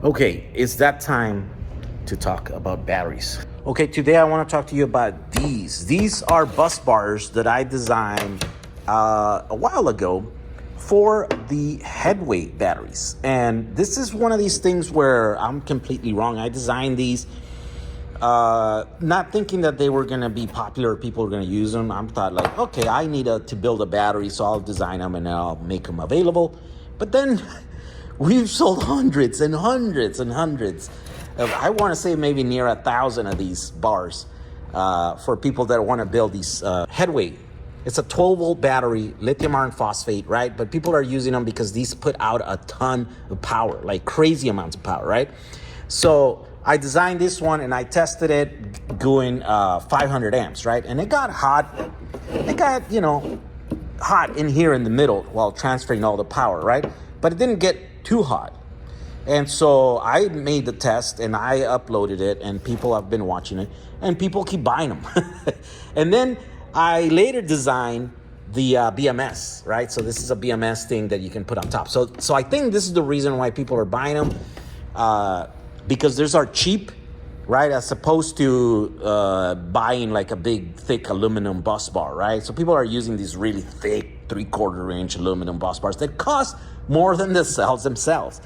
Okay, it's that time to talk about batteries. Okay, today I want to talk to you about these. These are bus bars that I designed a while ago for the headway batteries. And this is one of these things where I'm completely wrong. I designed these not thinking that they were going to be popular, people are going to use them. I thought like, okay, I need to build a battery, so I'll design them and I'll make them available. But then we've sold hundreds and hundreds and hundreds of, I want to say maybe near 1,000 of these bars for people that want to build these headway. It's a 12-volt battery, lithium iron phosphate, right? But people are using them because these put out a ton of power, like crazy amounts of power, right? So I designed this one and I tested it going 500 amps, right? And it got hot. It got, hot in here in the middle while transferring all the power, right? But it didn't get too hot. And so I made the test and I uploaded it and people have been watching it and people keep buying them. And then I later designed the BMS, right? So this is a BMS thing that you can put on top. So I think this is the reason why people are buying them, because those are cheap, right? As opposed to buying like a big, thick aluminum bus bar, right? So people are using these really thick 3/4 inch aluminum bus bars that cost more than the cells themselves.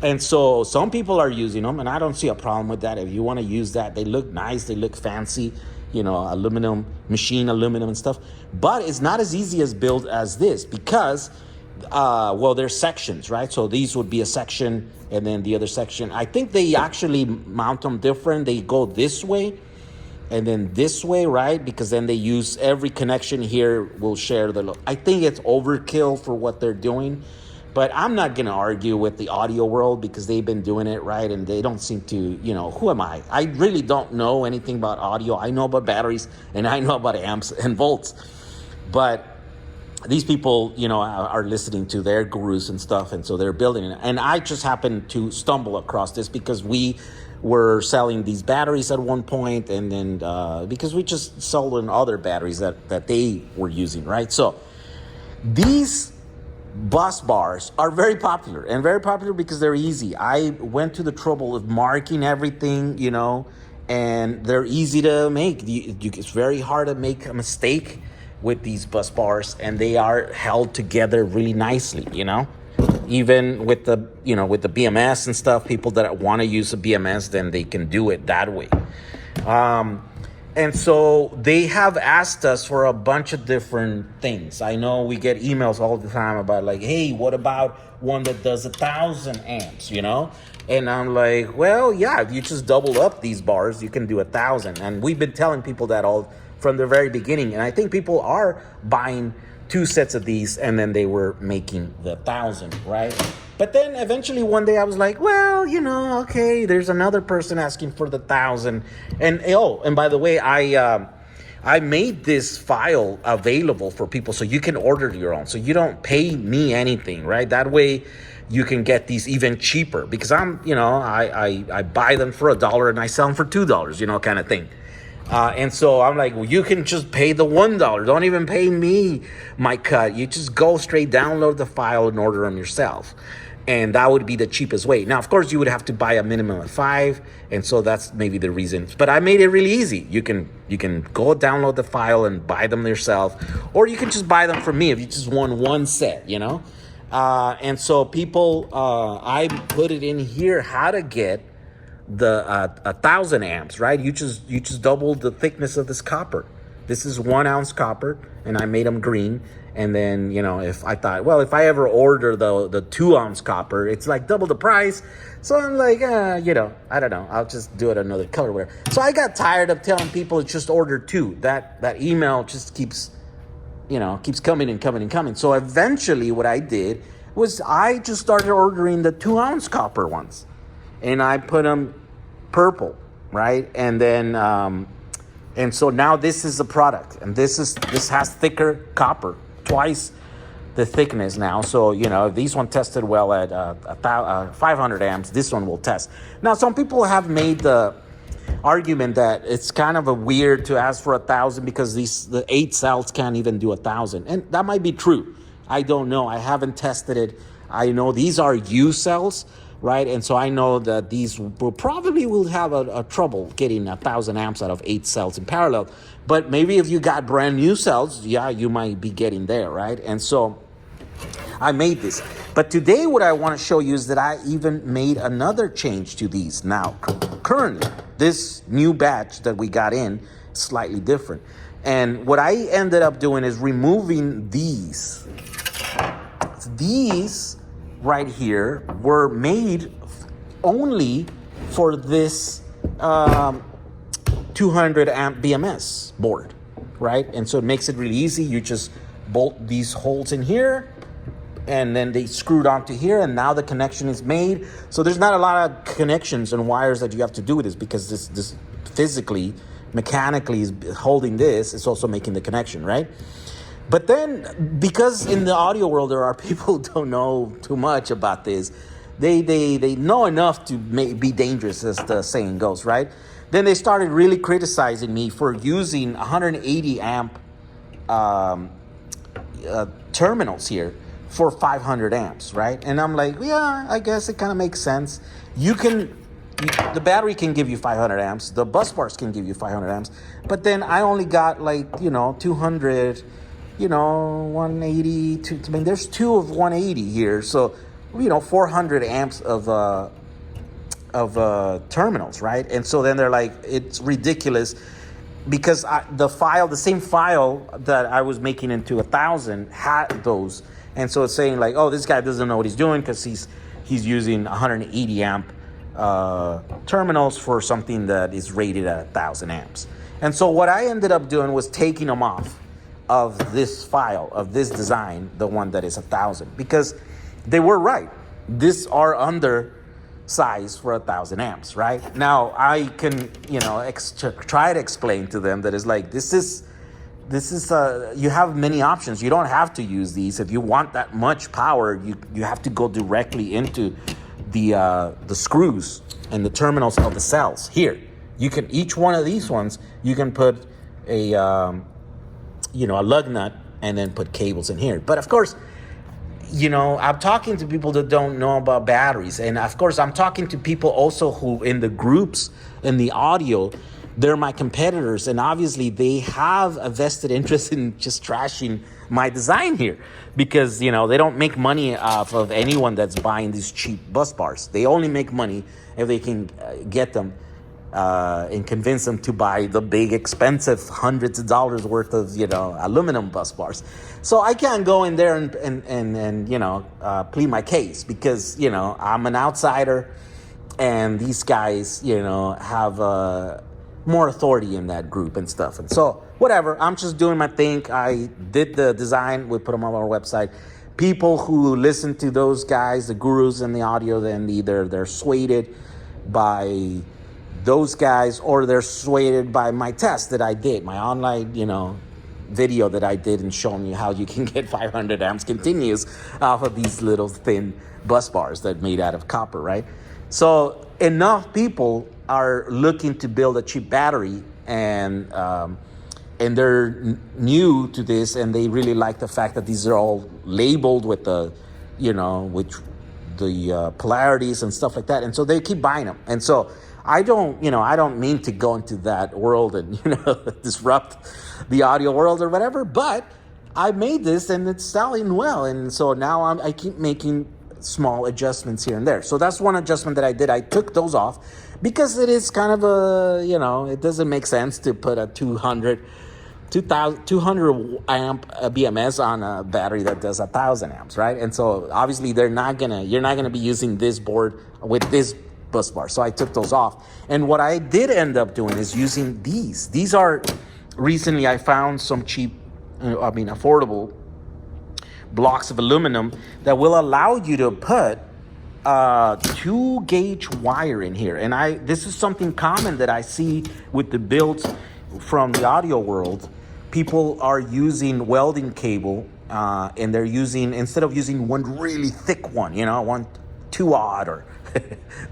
And so some people are using them, and I don't see a problem with that. If you want to use that, they look nice, they look fancy, aluminum, machine aluminum and stuff. But it's not as easy as build as this because, there's sections, right? So these would be a section and then the other section. I think they actually mount them different. They go this way and then this way, right? Because then they use every connection here will share I think it's overkill for what they're doing. But I'm not going to argue with the audio world because they've been doing it, right? And they don't seem to, who am I? I really don't know anything about audio. I know about batteries and I know about amps and volts. But these people, are listening to their gurus and stuff. And so they're building it. And I just happened to stumble across this because we were selling these batteries at one point. And then because we just sold other batteries that they were using, right? So these bus bars are very popular because they're easy. I went to the trouble of marking everything, and they're easy to make. It's very hard to make a mistake with these bus bars, and they are held together really nicely, even with the BMS and stuff. People that want to use a BMS, then they can do it that way. And so they have asked us for a bunch of different things. I know we get emails all the time about like, hey, what about one that does 1,000 amps, And I'm like, well, yeah, if you just double up these bars, you can do 1,000. And we've been telling people that all from the very beginning. And I think people are buying 2 sets of these and then they were making the 1,000, right? But then eventually one day I was like, well, okay, there's another person asking for the 1,000. And by the way, I made this file available for people so you can order your own. So you don't pay me anything, right? That way you can get these even cheaper because I buy them for $1 and I sell them for $2, kind of thing. And so I'm like, well, you can just pay the $1. Don't even pay me my cut. You just go straight download the file and order them yourself. And that would be the cheapest way. Now, of course, you would have to buy a minimum of 5. And so that's maybe the reason. But I made it really easy. You can go download the file and buy them yourself. Or you can just buy them from me if you just want one set, And so people, I put it in here how to get the 1,000 amps, right? You just double the thickness of this copper. This is 1 ounce copper, and I made them green. And then, if I thought, well, if I ever order the 2 ounce copper, it's like double the price. So I'm like, I don't know. I'll just do it another color. So I got tired of telling people just order 2. That email just keeps coming and coming and coming. So eventually what I did was I just started ordering the 2 ounce copper ones. And I put them purple, right? And then, and so now this is the product. And this has thicker copper. Twice the thickness now. So, if these one tested well at 500 amps, this one will test. Now, some people have made the argument that it's kind of a weird to ask for 1,000 because the 8 cells can't even do 1,000. And that might be true. I don't know. I haven't tested it. I know these are U cells, right? And so I know that these will have a trouble getting 1,000 amps out of 8 cells in parallel. But maybe if you got brand new cells, yeah, you might be getting there, right? And so I made this. But today what I want to show you is that I even made another change to these. Now, currently, this new batch that we got in is slightly different. And what I ended up doing is removing these. These right here were made only for this 200 amp BMS board, right? And so it makes it really easy. You just bolt these holes in here, and then they screwed onto here, and now the connection is made. So there's not a lot of connections and wires that you have to do with this, because this physically, mechanically is holding this. It's also making the connection, right? But then, because in the audio world there are people who don't know too much about this, they know enough to be dangerous, as the saying goes, right? Then they started really criticizing me for using 180 amp terminals here for 500 amps, right? And I'm like, yeah, I guess it kind of makes sense. The battery can give you 500 amps, the bus bars can give you 500 amps, but then I only got 200, 180. I mean, there's two of 180 here, so 400 amps of terminals, right? And so then they're like, it's ridiculous, because the same file that I was making into 1,000 had those. And so it's saying like, oh, this guy doesn't know what he's doing, because he's using 180 amp terminals for something that is rated at 1,000 amps. And so what I ended up doing was taking them off of this file, of this design, the one that is 1,000, because they were right. These are under size for 1,000 amps, right? Now I can, try to explain to them that it's like, this is you have many options. You don't have to use these. If you want that much power, you have to go directly into the screws and the terminals of the cells. Here, you can, each one of these ones, you can put a lug nut and then put cables in here. But of course, I'm talking to people that don't know about batteries. And of course, I'm talking to people also who in the groups, in the audio, they're my competitors. And obviously they have a vested interest in just trashing my design here, because, they don't make money off of anyone that's buying these cheap bus bars. They only make money if they can get them and convince them to buy the big, expensive, hundreds of dollars worth of, aluminum bus bars. So I can't go in there and plead my case, because, I'm an outsider, and these guys, have more authority in that group and stuff. And so whatever, I'm just doing my thing. I did the design. We put them on our website. People who listen to those guys, the gurus in the audio, then either they're swayed by those guys, or they're swayed by my test that I did, my online, video that I did, and showing you how you can get 500 amps continuous off of these little thin bus bars that made out of copper, right? So enough people are looking to build a cheap battery, and they're new to this, and they really like the fact that these are all labeled with the, with the polarities and stuff like that, and so they keep buying them. And so I don't mean to go into that world and, disrupt the audio world or whatever, but I made this and it's selling well. And so now I keep making small adjustments here and there. So that's one adjustment that I did. I took those off because it is kind of it doesn't make sense to put a 200 amp BMS on a battery that does 1,000 amps, right? And so obviously you're not gonna be using this board with this bus bar. So I took those off. And what I did end up doing is using these. These are, recently I found some cheap, affordable blocks of aluminum that will allow you to put 2-gauge wire in here. And this is something common that I see with the builds from the audio world. People are using welding cable, and they're using, instead of using one really thick one, one 2-aught or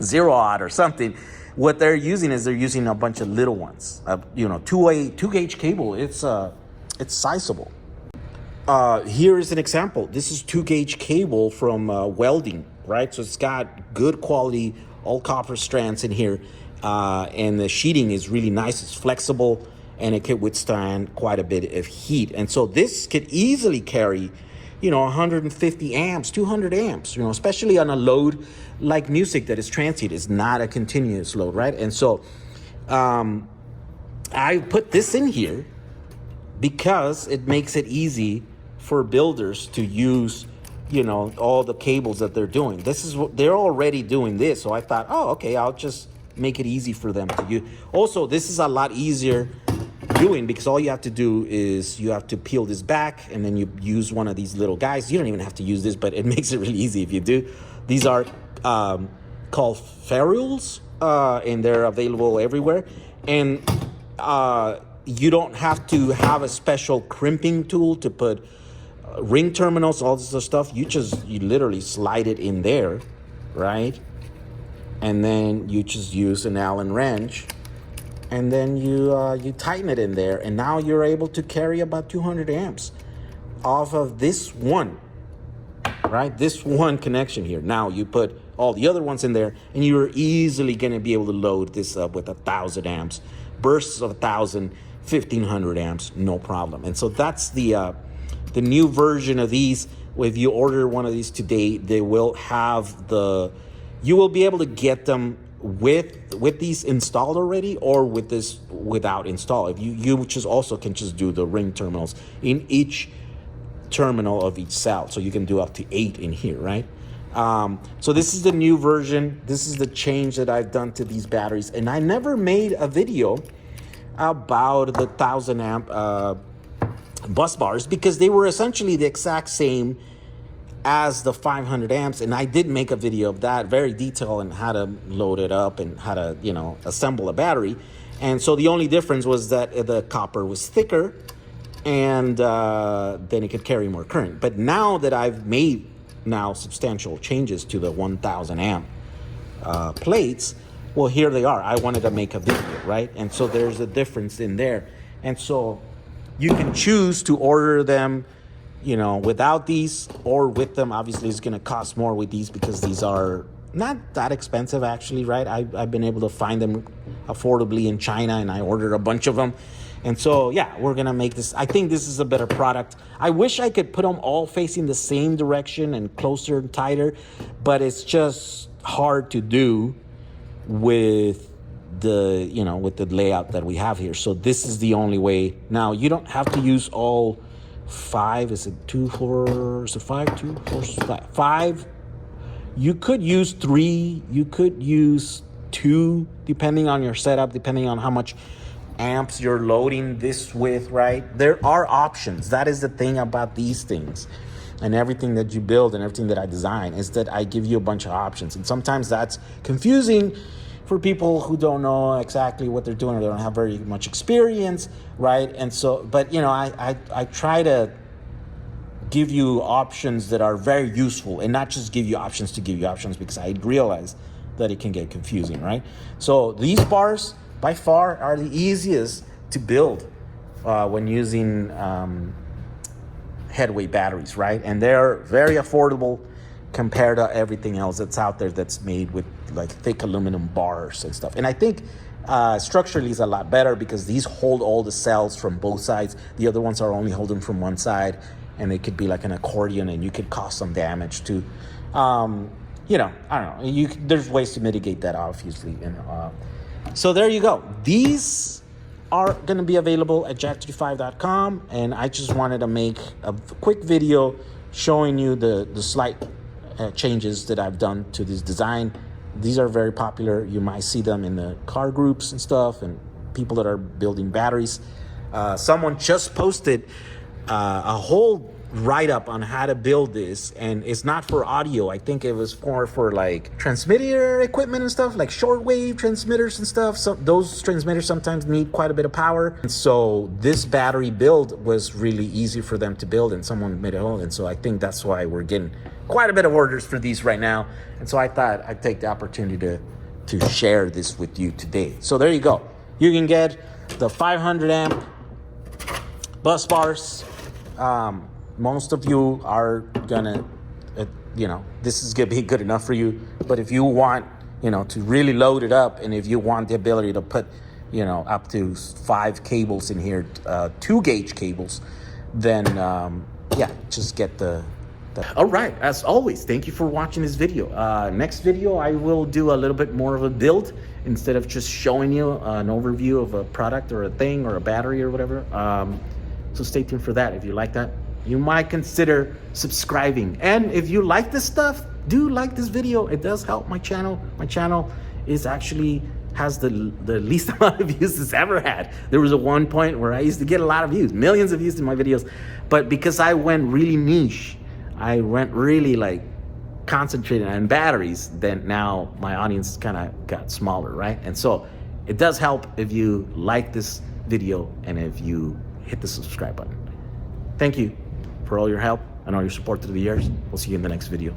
0-aught or something, what they're using is they're using a bunch of little ones. 2-gauge cable, it's sizable. Here is an example. This is 2-gauge cable from welding. right? So it's got good quality, all copper strands in here. And the sheeting is really nice. It's flexible and it can withstand quite a bit of heat. And so this could easily carry, 150 amps, 200 amps, especially on a load like music that is transient. It's not a continuous load, right? And so I put this in here because it makes it easy for builders to use, all the cables that they're doing. This is what they're already doing this. So I thought, okay, I'll just make it easy for them to use. Also, this is a lot easier doing because all you have to do is you have to peel this back and then you use one of these little guys. You don't even have to use this, but it makes it really easy if you do. These are called ferrules, and they're available everywhere. And you don't have to have a special crimping tool to put ring terminals, all this other stuff. You literally slide it in there, right? And then you just use an Allen wrench, and then you tighten it in there, and now you're able to carry about 200 amps off of this one, right? This one connection here. Now you put all the other ones in there, and you're easily going to be able to load this up with 1,000 amps, bursts of 1,000, 1,500 amps, no problem. And so that's the new version of these. If you order one of these today, they will have you will be able to get them with these installed already, or with this without install. If you just also can just do the ring terminals in each terminal of each cell, so you can do up to 8 in here, right? So this is the new version. This is the change that I've done to these batteries, and I never made a video about the 1,000 amp bus bars because they were essentially the exact same as the 500 amps, and I did make a video of that, very detailed, on how to load it up and how to assemble a battery. And so the only difference was that the copper was thicker, and then it could carry more current. But now that I've made substantial changes to the 1,000 amp plates, well, here they are. I wanted to make a video, right? And so there's a difference in there. And so you can choose to order them without these or with them. Obviously, it's going to cost more with these because these are not that expensive, actually, right? I've been able to find them affordably in China, and I ordered a bunch of them. And so, yeah, we're going to make this. I think this is a better product. I wish I could put them all facing the same direction and closer and tighter, but it's just hard to do with the layout that we have here. So this is the only way. Now, you don't have to use all 5. Is it 2, 4? Is it 5, 2, 4, 5? 5. You could use 3. You could use 2, depending on your setup, depending on how much amps you're loading this with, right? There are options. That is the thing about these things. And everything that you build and everything that I design is that I give you a bunch of options. And sometimes that's confusing for people who don't know exactly what they're doing, or they don't have very much experience, right? And so, but I try to give you options that are very useful, and not just give you options to give you options, because I realize that it can get confusing, right? So these bars by far are the easiest to build when using headway batteries, right? And they're very affordable compared to everything else that's out there that's made with like thick aluminum bars and stuff. And I think structurally is a lot better because these hold all the cells from both sides. The other ones are only holding from one side, and it could be like an accordion, and you could cause some damage too. I don't know. There's ways to mitigate that, obviously. So there you go. These are going to be available at jack35.com, and I just wanted to make a quick video showing you the slight changes that I've done to this design. These are very popular. You might see them in the car groups and stuff, and people that are building batteries. Someone just posted a whole write-up on how to build this, and it's not for audio. I think it was more for like transmitter equipment and stuff, like shortwave transmitters and stuff. So those transmitters sometimes need quite a bit of power, and so this battery build was really easy for them to build, and someone made it all. And so I think that's why we're getting quite a bit of orders for these right now. And so I thought I'd take the opportunity to share this with you today. So there you go. You can get the 500 amp bus bars. Most of you are gonna this is gonna be good enough for you. But if you want, to really load it up, and if you want the ability to put, up to 5 cables in here, 2-gauge cables, then yeah, just get the. All right, as always, thank you for watching this video. Next video, I will do a little bit more of a build instead of just showing you an overview of a product or a thing or a battery or whatever. So stay tuned for that. If you like that, you might consider subscribing. And if you like this stuff, do like this video. It does help my channel. My channel is actually has the least amount of views it's ever had. There was one point where I used to get a lot of views, millions of views in my videos. But because I went really niche, I went really like concentrated on batteries, then now my audience kind of got smaller, right? And so it does help if you like this video and if you hit the subscribe button. Thank you for all your help and all your support through the years. We'll see you in the next video.